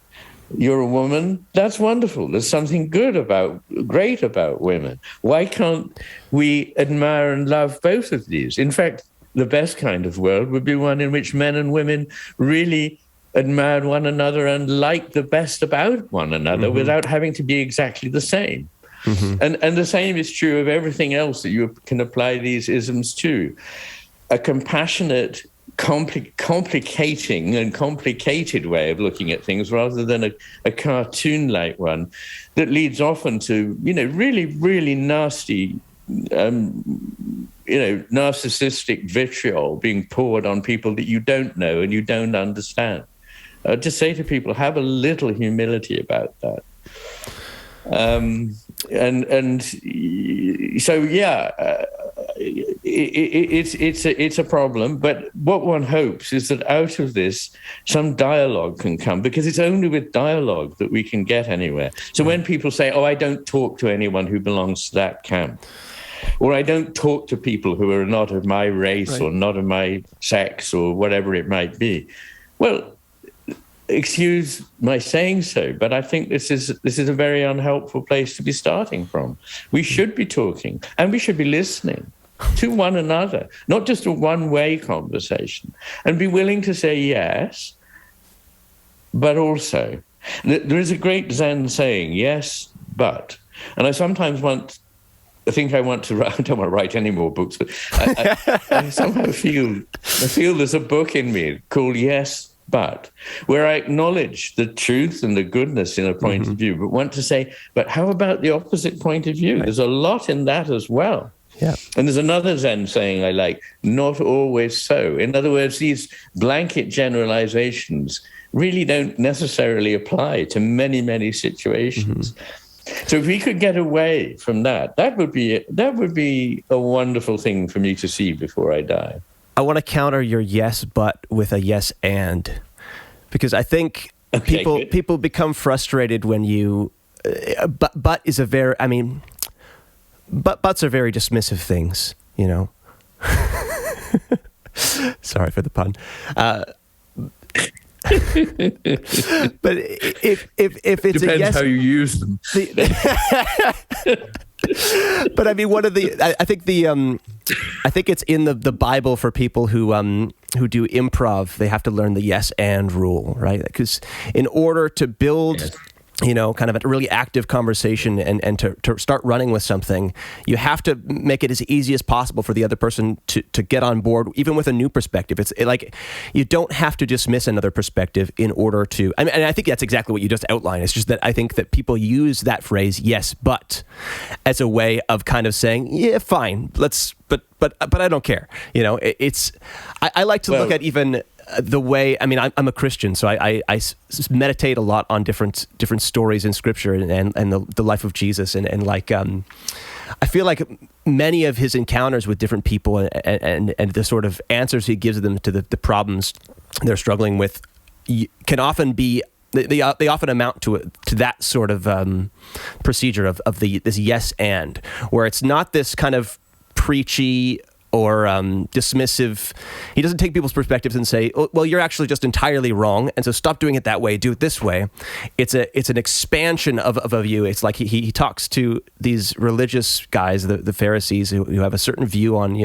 You're a woman, that's wonderful. There's something great about women. Why can't we admire and love both of these? In fact, the best kind of world would be one in which men and women really admired one another and liked the best about one another without having to be exactly the same. And the same is true of everything else that you can apply these isms to. A compassionate, complicating and complicated way of looking at things rather than a cartoon-like one that leads often to, really, really nasty, narcissistic vitriol being poured on people that you don't know and you don't understand. Just say to people, have a little humility about that. It's a problem. But what one hopes is that out of this, some dialogue can come, because it's only with dialogue that we can get anywhere. So when people say, I don't talk to anyone who belongs to that camp, or I don't talk to people who are not of my race or not of my sex or whatever it might be, well, excuse my saying so, but I think this is a very unhelpful place to be starting from. We should be talking and we should be listening to one another, not just a one-way conversation, and be willing to say yes, but also. There is a great Zen saying, yes, but. And I sometimes I don't want to write any more books, but I somehow feel there's a book in me called Yes, But, where I acknowledge the truth and the goodness in a point of view, but want to say, but how about the opposite point of view? Right. There's a lot in that as well. Yeah. And there's another Zen saying I like, not always so. In other words, these blanket generalizations really don't necessarily apply to many, many situations. So if we could get away from that, that would be a wonderful thing for me to see before I die. I want to counter your yes, but with a yes, and. Because I think people become frustrated when you... But is a very... I mean, buts are very dismissive things, Sorry for the pun. But if it's depends a yes, how you use them. But I mean, one of the I think it's in the Bible for people who do improv. They have to learn the yes and rule, right? Because in order to build kind of a really active conversation and to start running with something, you have to make it as easy as possible for the other person to get on board, even with a new perspective. It's like you don't have to dismiss another perspective in order to, and I think that's exactly what you just outlined. It's just that I think that people use that phrase, yes, but, as a way of kind of saying, yeah, fine, but I don't care. I like to look at even the way, I mean, I'm a Christian, so I meditate a lot on different stories in Scripture and the life of Jesus, and I feel like many of his encounters with different people and the sort of answers he gives them to the problems they're struggling with can often be, they often amount to that sort of procedure of this yes and, where it's not this kind of preachy or dismissive. He doesn't take people's perspectives and say, oh, well, you're actually just entirely wrong, and so stop doing it that way, do it this way. It's an expansion of a view. It's like he talks to these religious guys, the Pharisees, who have a certain view on,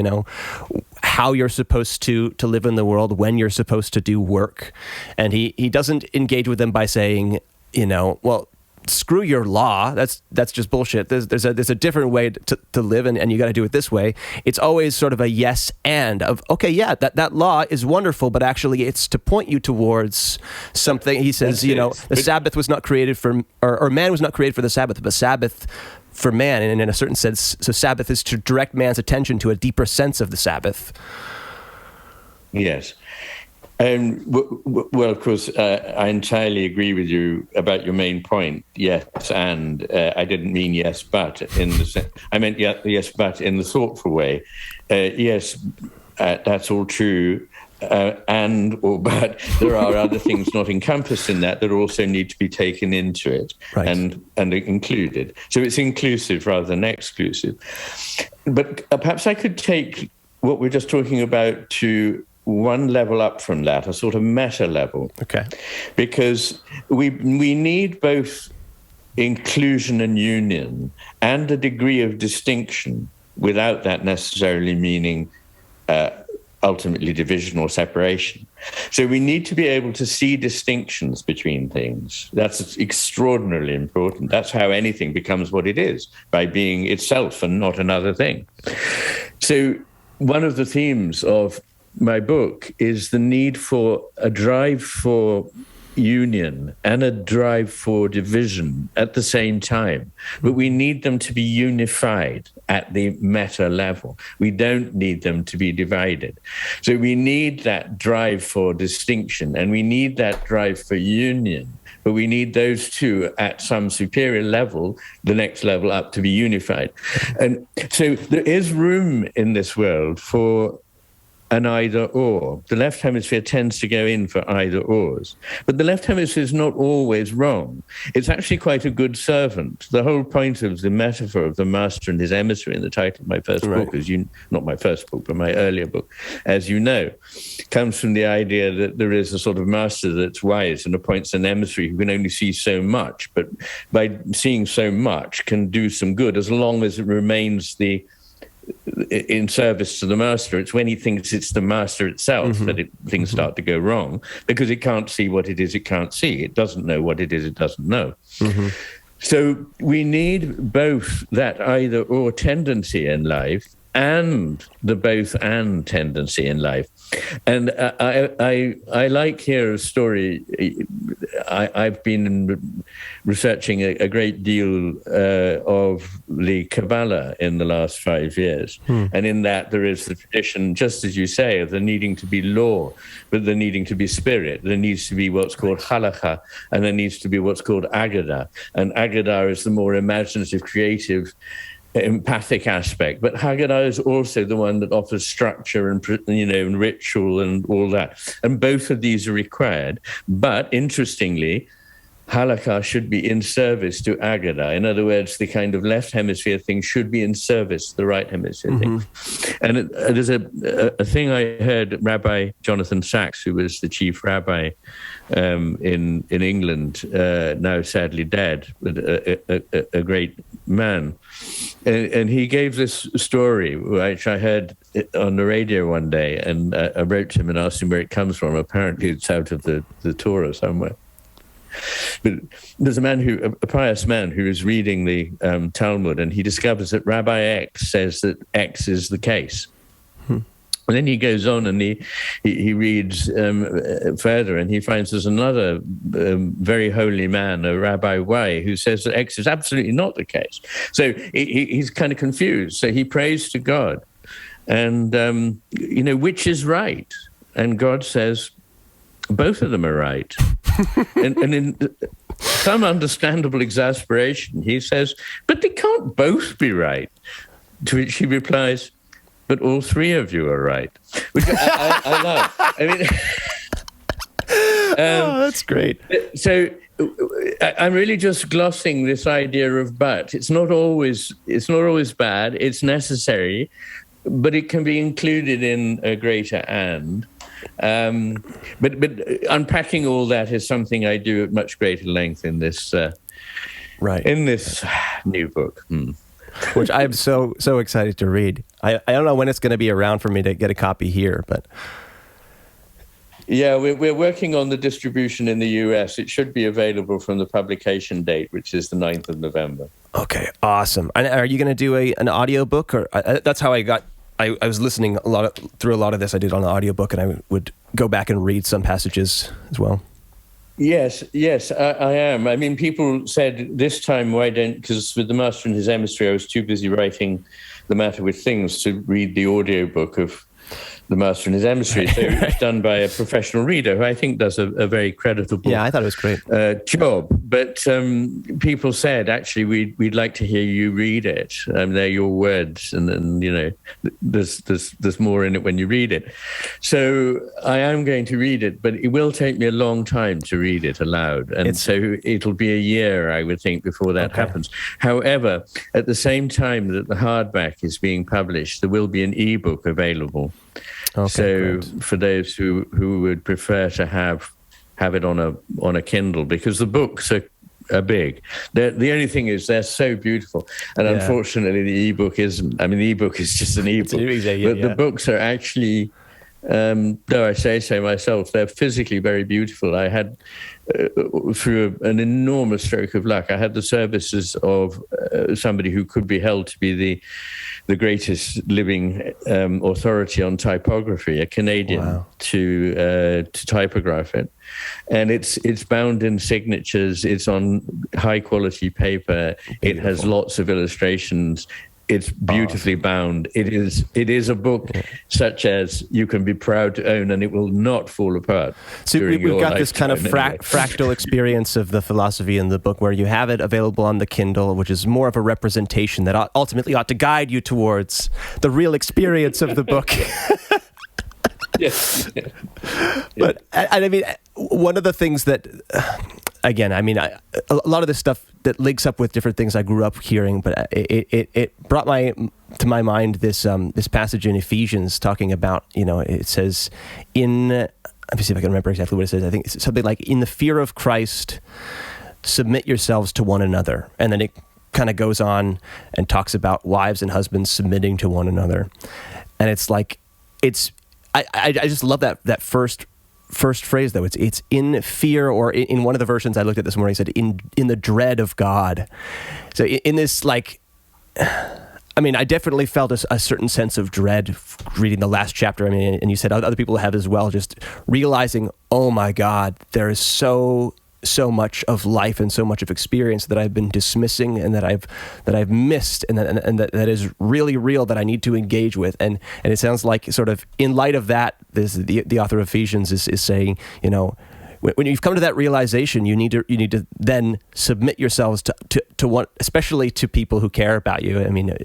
how you're supposed to live in the world, when you're supposed to do work. And he doesn't engage with them by saying, well, screw your law. That's just bullshit. There's a different way to live, and you got to do it this way. It's always sort of a yes and of, okay, yeah, that law is wonderful, but actually it's to point you towards something. He says, the Sabbath was not created for, or man was not created for the Sabbath, but Sabbath for man. And in a certain sense, so Sabbath is to direct man's attention to a deeper sense of the Sabbath. Yes. Well, of course, I entirely agree with you about your main point. Yes, and I didn't mean yes, but I meant yes, but in the thoughtful way. Yes, that's all true, but there are other things not encompassed in that also need to be taken into it and included. So it's inclusive rather than exclusive. But perhaps I could take what we're just talking about to one level up from that, a sort of meta level. Okay. Because we need both inclusion and union and a degree of distinction without that necessarily meaning ultimately division or separation. So we need to be able to see distinctions between things. That's extraordinarily important. That's how anything becomes what it is, by being itself and not another thing. So one of the themes of my book is the need for a drive for union and a drive for division at the same time. But we need them to be unified at the meta level. We don't need them to be divided. So we need that drive for distinction and we need that drive for union. But we need those two at some superior level, the next level up, to be unified. And so there is room in this world for an either-or. The left hemisphere tends to go in for either-ors. But the left hemisphere is not always wrong. It's actually quite a good servant. The whole point of the metaphor of the master and his emissary in the title of my first book, not my first book, but my earlier book, as you know, comes from the idea that there is a sort of master that's wise and appoints an emissary who can only see so much, but by seeing so much can do some good as long as it remains in service to the master. It's when he thinks it's the master itself that things start to go wrong, because it can't see what it is it can't see. It doesn't know what it is it doesn't know. So we need both that either-or tendency in life and the both-and tendency in life. And I like here a story. I've been researching a great deal of the Kabbalah in the last 5 years. And in that there is the tradition, just as you say, of there needing to be law, but there needing to be spirit. There needs to be what's called halakha, and there needs to be what's called agadah. And agadah is the more imaginative, creative, empathic aspect, but Haggadah is also the one that offers structure and and ritual and all that. And both of these are required. But interestingly, Halakha should be in service to Agadah. In other words, the kind of left hemisphere thing should be in service to the right hemisphere thing. And there's a thing I heard Rabbi Jonathan Sachs, who was the chief rabbi in England, now sadly dead, but a great man. And he gave this story, which I heard on the radio one day, and I wrote to him and asked him where it comes from. Apparently it's out of the Torah somewhere. But there's a pious man who is reading the Talmud, and he discovers that Rabbi X says that X is the case. And then he goes on and he reads further, and he finds there's another very holy man, a Rabbi Y, who says that X is absolutely not the case. So he's kind of confused. So he prays to God, and which is right? And God says, both of them are right. and in some understandable exasperation, he says, but they can't both be right. To which he replies, but all three of you are right. Which I love. I mean, that's great. So I'm really just glossing this idea of but. It's not always bad. It's necessary, but it can be included in a greater and. But unpacking all that is something I do at much greater length in this in this new book. Which I'm so excited to read. I don't know when it's going to be around for me to get a copy here, but yeah, we're working on the distribution in the US. It should be available from the publication date, which is the 9th of November. Okay, awesome. And are you going to do an audiobook? Or that's how I got. I was listening through a lot of this. I did on an audiobook, and I would go back and read some passages as well. Yes, I am. I mean, people said this time, why don't, because with the Master and His Emissary, I was too busy writing The Matter with Things to read the audiobook of The Master and His Emissary. So it's done by a professional reader who I think does a very creditable I thought it was great. Job. But people said, actually, we'd like to hear you read it. They're your words, and there's more in it when you read it. So I am going to read it, but it will take me a long time to read it aloud. And so it'll be a year, I would think, before that happens. However, at the same time that the hardback is being published, there will be an ebook available. So for those who would prefer to have it on a Kindle, because the books are big. The only thing is they're so beautiful, and unfortunately the ebook isn't. I mean, the ebook is just an ebook, but the books are actually, though I say so myself, they're physically very beautiful. I had, through an enormous stroke of luck, I had the services of somebody who could be held to be the greatest living authority on typography, a Canadian, to typograph it. And it's bound in signatures. It's on high quality paper. Beautiful. It has lots of illustrations. It's beautifully bound. It is a book such as you can be proud to own, and it will not fall apart. So we've got this kind of fractal experience of the philosophy in the book, where you have it available on the Kindle, which is more of a representation that ultimately ought to guide you towards the real experience of the book. Yes. But I mean, one of the things that, again, I mean, a lot of this stuff that links up with different things I grew up hearing, but it brought to my mind this passage in Ephesians talking about, it says let me see if I can remember exactly what it says. I think it's something like, in the fear of Christ, submit yourselves to one another. And then it kind of goes on and talks about wives and husbands submitting to one another. And it's like, I just love that first phrase, though. It's in fear, or in one of the versions I looked at this morning, it said in the dread of God. So in this, like, I mean, I definitely felt a certain sense of dread reading the last chapter. I mean, and you said other people have as well, just realizing, oh my God, there is so much of life and so much of experience that I've been dismissing, and that I've missed, and that is really real, that I need to engage with. And it sounds like, sort of in light of that, the author of Ephesians is saying, when you've come to that realization, you need to then submit yourselves to one, especially to people who care about you. I mean,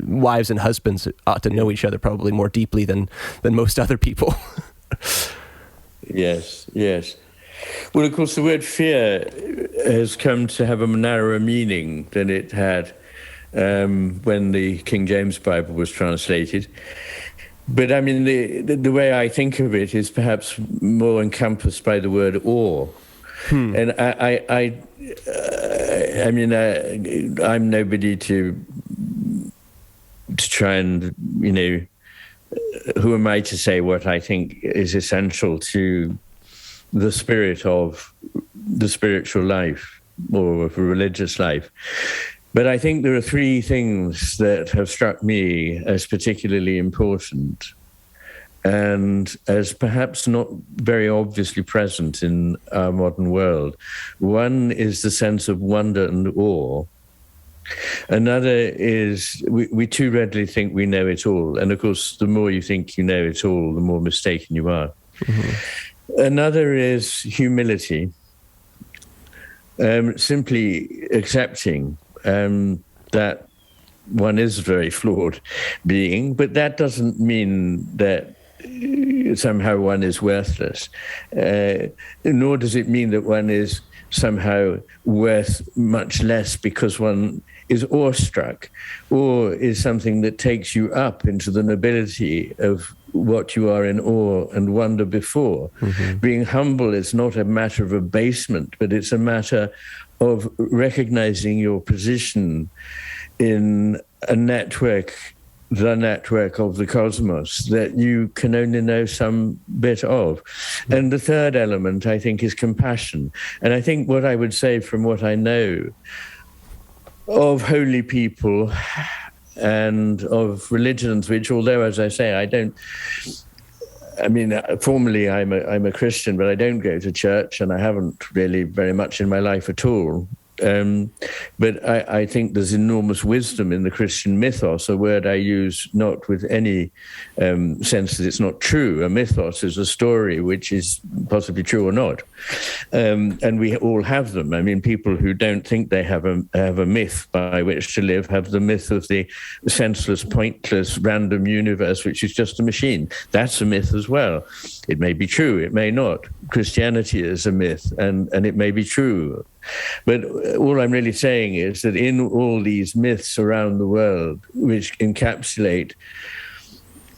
wives and husbands ought to know each other probably more deeply than most other people. Yes. Well, of course, the word fear has come to have a narrower meaning than it had when the King James Bible was translated. But I mean, the way I think of it is perhaps more encompassed by the word awe. And I mean, I'm nobody to try and, who am I to say what I think is essential to the spirit of the spiritual life or of a religious life. But I think there are three things that have struck me as particularly important, and as perhaps not very obviously present in our modern world. One is the sense of wonder and awe. Another is we too readily think we know it all. And of course, the more you think you know it all, the more mistaken you are. Mm-hmm. Another is humility, simply accepting that one is a very flawed being, but that doesn't mean that somehow one is worthless, nor does it mean that one is somehow worth much less because one is awestruck, or is something that takes you up into the nobility of what you are in awe and wonder before. Mm-hmm. Being humble is not a matter of abasement, but it's a matter of recognizing your position in a network, the network of the cosmos, that you can only know some bit of. Mm-hmm. And the third element, I think, is compassion. And I think what I would say from what I know of holy people and of religions, which, although, as I say, formally I'm a Christian, but I don't go to church, and I haven't really very much in my life at all. But I think there's enormous wisdom in the Christian mythos, a word I use not with any sense that it's not true. A mythos is a story which is possibly true or not. And we all have them. I mean, people who don't think they have a myth by which to live have the myth of the senseless, pointless, random universe, which is just a machine. That's a myth as well. It may be true, it may not. Christianity is a myth, and it may be true. But all I'm really saying is that in all these myths around the world, which encapsulate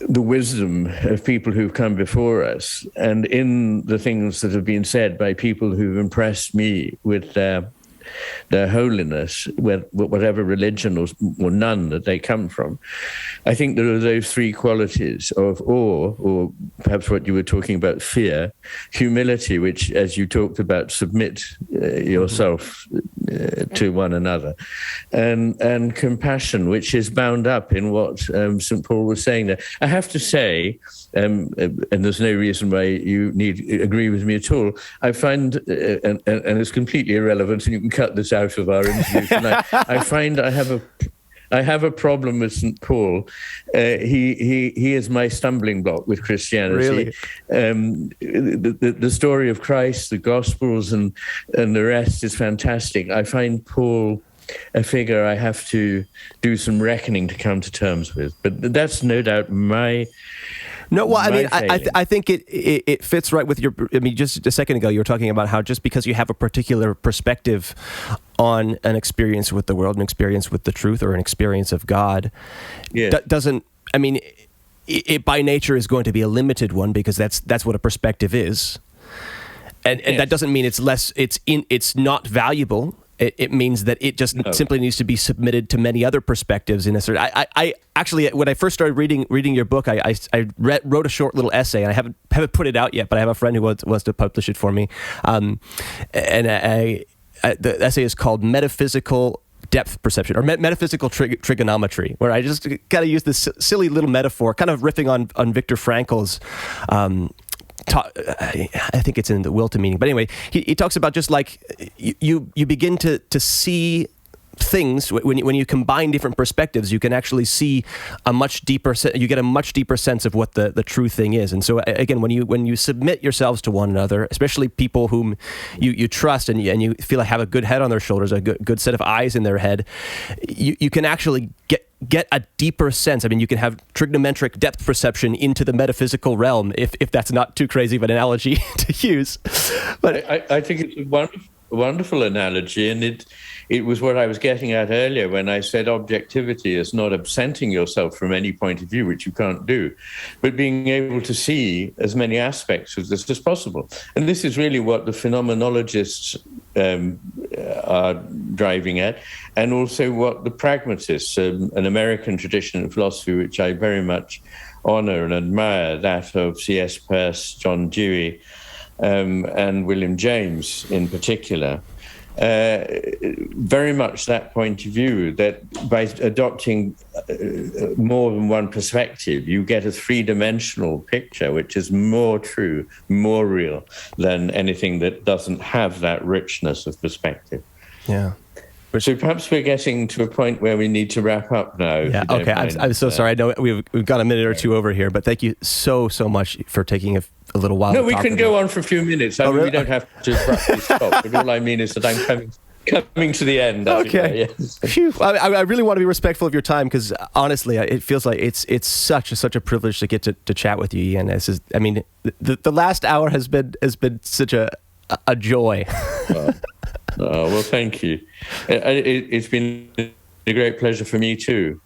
the wisdom of people who've come before us, and in the things that have been said by people who've impressed me with their holiness, whatever religion or none that they come from, I think there are those three qualities of awe, or perhaps what you were talking about, fear, humility, which, as you talked about, submit yourself to one another, and compassion, which is bound up in what St. Paul was saying there. I have to say, and there's no reason why you need agree with me at all, I find, and it's completely irrelevant, and you can cut this out of our interview tonight, I find I have a problem with St. Paul. He is my stumbling block with Christianity. Really? The story of Christ, the Gospels, and the rest is fantastic. I find Paul a figure I have to do some reckoning to come to terms with. But that's no doubt my... No, well, I mean, I think it fits right with your. I mean, just a second ago, you were talking about how just because you have a particular perspective on an experience with the world, an experience with the truth, or an experience of God, doesn't. I mean, it by nature is going to be a limited one, because that's what a perspective is, and that doesn't mean it's less. It's not valuable. It means that it just simply needs to be submitted to many other perspectives. In a certain, I actually, when I first started reading your book, I wrote a short little essay, and I haven't put it out yet, but I have a friend who wants to publish it for me. The essay is called Metaphysical Depth Perception, or Metaphysical Trigonometry, where I just kind of use this silly little metaphor, kind of riffing on Viktor Frankl's. I think it's in The Will to Meaning. But anyway, he talks about just like you begin to see things when you combine different perspectives, you can actually see a much deeper. You get a much deeper sense of what the true thing is. And so again, when you submit yourselves to one another, especially people whom you trust and you feel like have a good head on their shoulders, a good set of eyes in their head, you can actually get a deeper sense. I mean, you can have trigonometric depth perception into the metaphysical realm, if that's not too crazy of an analogy to use. But I think it's a wonderful analogy, and it was what I was getting at earlier when I said objectivity is not absenting yourself from any point of view, which you can't do, but being able to see as many aspects of this as possible. And this is really what the phenomenologists are driving at, and also what the pragmatists, an American tradition of philosophy which I very much honor and admire, that of C.S. Peirce, John Dewey, and William James in particular, very much that point of view, that by adopting more than one perspective, you get a three-dimensional picture which is more true, more real than anything that doesn't have that richness of perspective. Yeah. So perhaps we're getting to a point where we need to wrap up now. Yeah. Okay. I'm so sorry. I know we've got a minute or two over here, but thank you so much for taking a little while. No, we can go on for a few minutes. I mean, really? We don't have to abruptly stop. But all I mean is that I'm coming to the end. Okay. Phew. I really want to be respectful of your time, because honestly, it feels like it's such a privilege to get to chat with you, Iain. I mean, the last hour has been such a joy. Well, thank you. It's been a great pleasure for me too.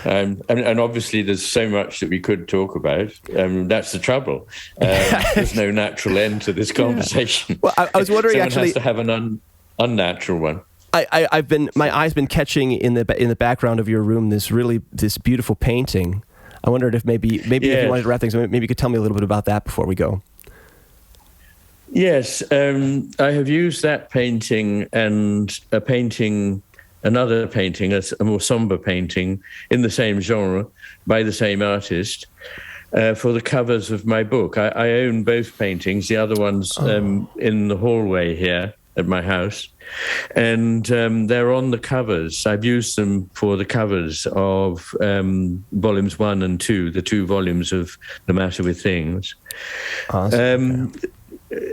And obviously there's so much that we could talk about. That's the trouble. There's no natural end to this conversation. Well, I was wondering, someone actually has to have an unnatural one. My eye's been catching in the background of your room this beautiful painting. I wondered if maybe if you wanted to wrap things, maybe you could tell me a little bit about that before we go. Yes, I have used that painting and another painting, a more somber painting in the same genre by the same artist, for the covers of my book. I own both paintings. The other one's in the hallway here. at my house, and they're on the covers. I've used them for the covers of volumes 1 and 2, the 2 volumes of The Matter with Things. Awesome.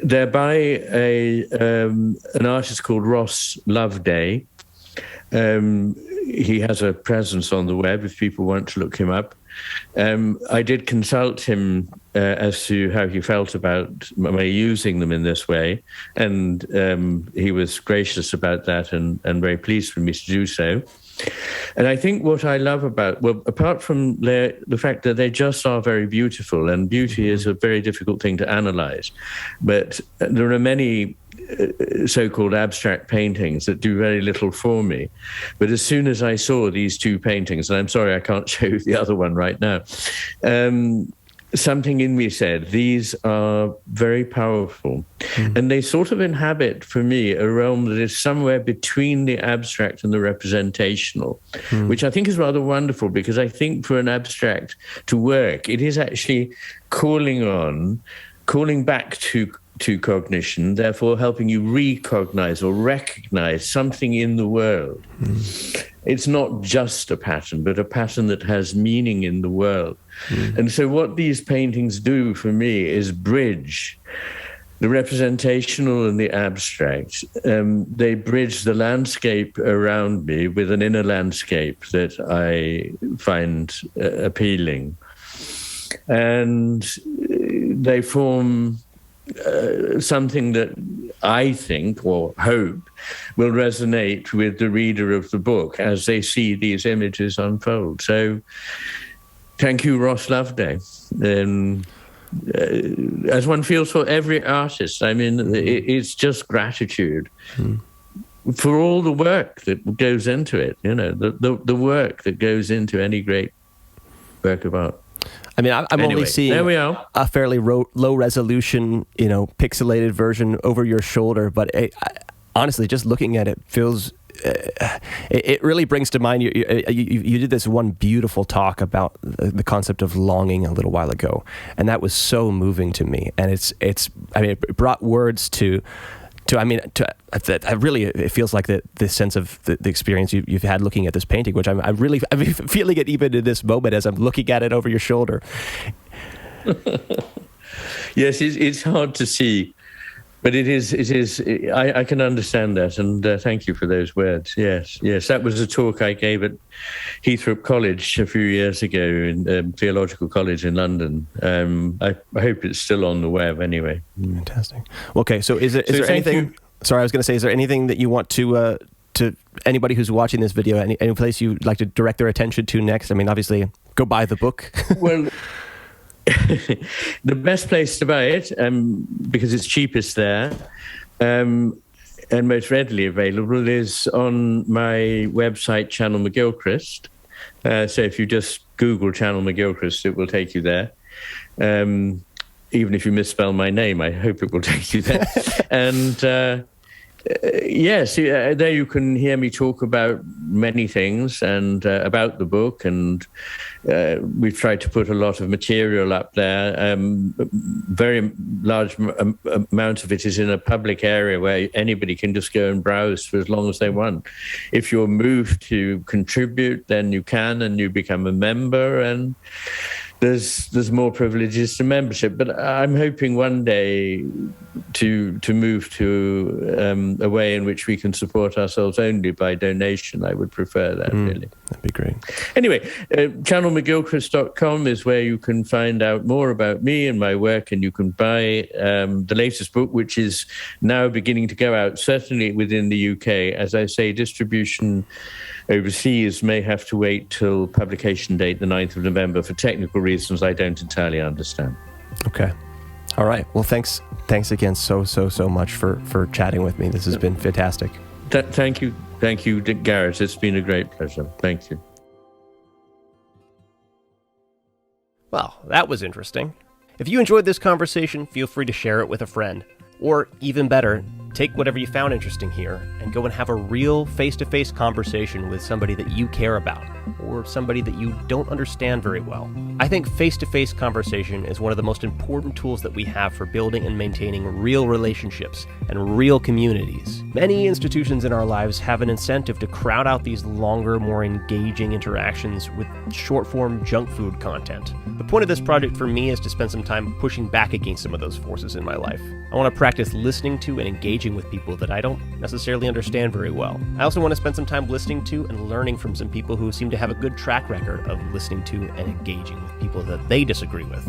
They're by an artist called Ross Loveday. He has a presence on the web if people want to look him up. I did consult him as to how he felt about my using them in this way, and he was gracious about that and very pleased for me to do so. And I think what I love about, well, apart from the fact that they just are very beautiful, and beauty is a very difficult thing to analyze, but there are many so-called abstract paintings that do very little for me. But as soon as I saw these 2 paintings, and I'm sorry I can't show you the other one right now, something in me said, these are very powerful. And they sort of inhabit, for me, a realm that is somewhere between the abstract and the representational, which I think is rather wonderful, because I think for an abstract to work, it is actually calling back to cognition, therefore helping you recognize or recognize something in the world. It's not just a pattern, but a pattern that has meaning in the world. And so what these paintings do for me is bridge the representational and the abstract. They bridge the landscape around me with an inner landscape that I find appealing. And they form something that I think or hope will resonate with the reader of the book as they see these images unfold. So thank you, Ross Loveday. As one feels for every artist, I mean, it's just gratitude for all the work that goes into it, you know, the work that goes into any great work of art. I mean, I'm only seeing a fairly low resolution, you know, pixelated version over your shoulder, but honestly, just looking at it feels, it really brings to mind, you did this one beautiful talk about the concept of longing a little while ago, and that was so moving to me. And it brought words to really, it feels like the sense of the experience you've had looking at this painting, which I'm feeling it even in this moment as I'm looking at it over your shoulder. Yes, it's hard to see, but it is. I can understand that, and thank you for those words. Yes, that was a talk I gave at Heathrow College a few years ago, in Theological College in London. I hope it's still on the web anyway. Fantastic. Okay, so is there anything? Sorry, I was going to say, is there anything that you want to anybody who's watching this video, any place you'd like to direct their attention to next? I mean, obviously, go buy the book. Well, the best place to buy it, because it's cheapest there, and most readily available, is on my website, Channel McGilchrist. So if you just Google Channel McGilchrist, it will take you there. Even if you misspell my name, I hope it will take you there. And yes, there you can hear me talk about many things and about the book. And we've tried to put a lot of material up there. Very large amount of it is in a public area where anybody can just go and browse for as long as they want. If you're moved to contribute, then you can, and you become a member, and there's more privileges to membership. But I'm hoping one day to move to a way in which we can support ourselves only by donation. I would prefer that, really. That'd be great. Anyway, channelmcgilchrist.com is where you can find out more about me and my work, and you can buy the latest book, which is now beginning to go out, certainly within the UK. As I say, distribution overseas may have to wait till publication date, the 9th of November, for technical reasons I don't entirely understand. Okay. All right. Well, thanks again so much for chatting with me. This has been fantastic. Thank you. Thank you, Garrett. It's been a great pleasure. Thank you. Well, that was interesting. If you enjoyed this conversation, feel free to share it with a friend. Or, even better, take whatever you found interesting here and go and have a real face-to-face conversation with somebody that you care about, or somebody that you don't understand very well. I think face-to-face conversation is one of the most important tools that we have for building and maintaining real relationships and real communities. Many institutions in our lives have an incentive to crowd out these longer, more engaging interactions with short-form junk food content. The point of this project for me is to spend some time pushing back against some of those forces in my life. I want to practice listening to and engaging with people that I don't necessarily understand very well. I also want to spend some time listening to and learning from some people who seem to have a good track record of listening to and engaging with people that they disagree with.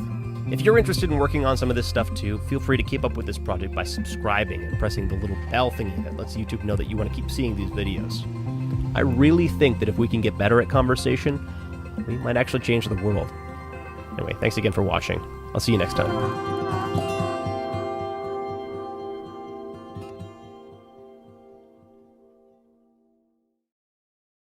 If you're interested in working on some of this stuff too, feel free to keep up with this project by subscribing and pressing the little bell thingy that lets YouTube know that you want to keep seeing these videos. I really think that if we can get better at conversation, we might actually change the world. Anyway, thanks again for watching. I'll see you next time.